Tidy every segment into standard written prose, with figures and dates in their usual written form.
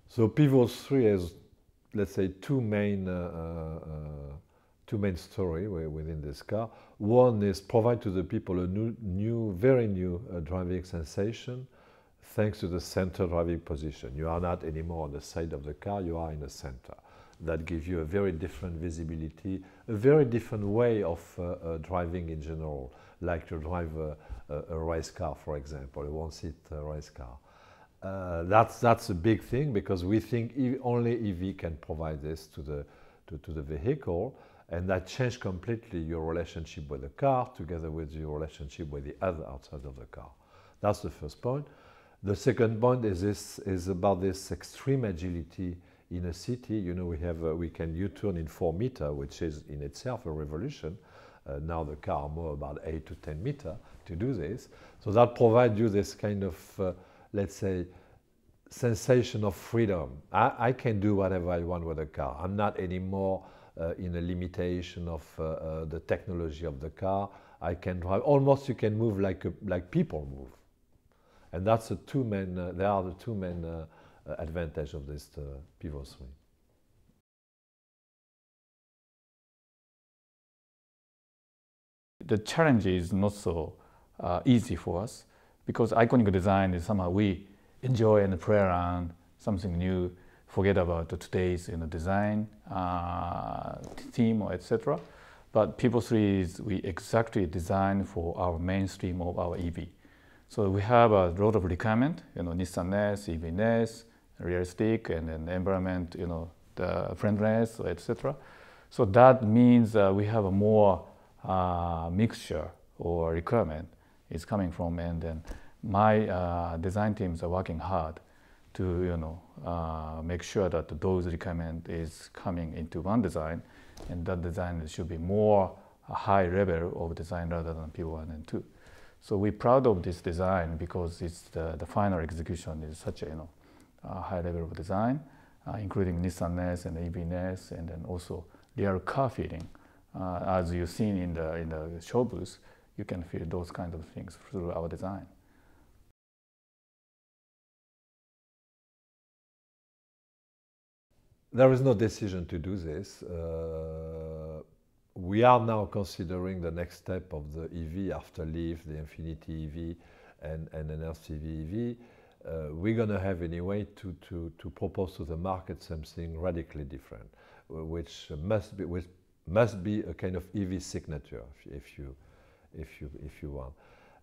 So Pivo 3 has, let's say, two main stories within this car. One is provide to the people a very new driving sensation, thanks to the center driving position. You are not anymore on the side of the car, you are in the center. That gives you a very different visibility, a very different way of driving in general, like to drive a race car, for example, a one-seat race car. That's a big thing, because we think only EV can provide this to the vehicle, and that changed completely your relationship with the car together with your relationship with the other outside of the car. That's the first point. The second point is about this extreme agility in a city. You know, we can U-turn in 4 meters, which is in itself a revolution. Now the car are more about 8 to 10 meters to do this. So that provides you this kind of, let's say, sensation of freedom. I can do whatever I want with a car. I'm not anymore in a limitation of the technology of the car. I can drive, almost you can move like people move. And that's they are the two main advantages of this Pivo 3. The challenge is not so easy for us, because iconic design is somehow we enjoy and play around something new, forget about today's design theme or etc. But Pivo 3 is we exactly designed for our mainstream of our EV. So we have a lot of requirement, Nissan-ness, EV-ness, realistic, and then environment, the friendliness, etc. So that means we have a more mixture or requirement is coming from, and then my design teams are working hard to make sure that those requirements is coming into one design, and that design should be more a high level of design rather than Pivo 1 and 2. So we're proud of this design because it's the final execution is such a high level of design, including Nissan-ness and EV-ness, and then also real car feeling. As you've seen in the show booth, you can feel those kinds of things through our design. There is no decision to do this. We are now considering the next step of the EV after Leaf, the Infinity EV, and an LCV EV. We're going to have anyway to propose to the market something radically different, which must be a kind of EV signature, if you want.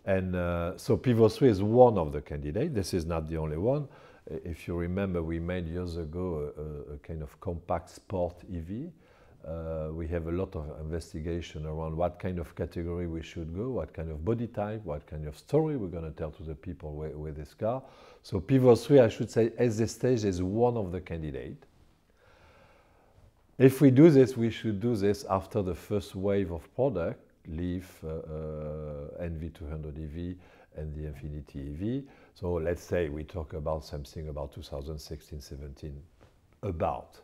And so Pivo 3 is one of the candidates. This is not the only one. If you remember, we made years ago a kind of compact sport EV. We have a lot of investigation around what kind of category we should go, what kind of body type, what kind of story we're going to tell to the people with this car. So Pivo 3, I should say, at this stage is one of the candidates. If we do this, we should do this after the first wave of product, Leaf, NV200 EV, and the Infinity EV. So let's say we talk about something about 2016-17, about.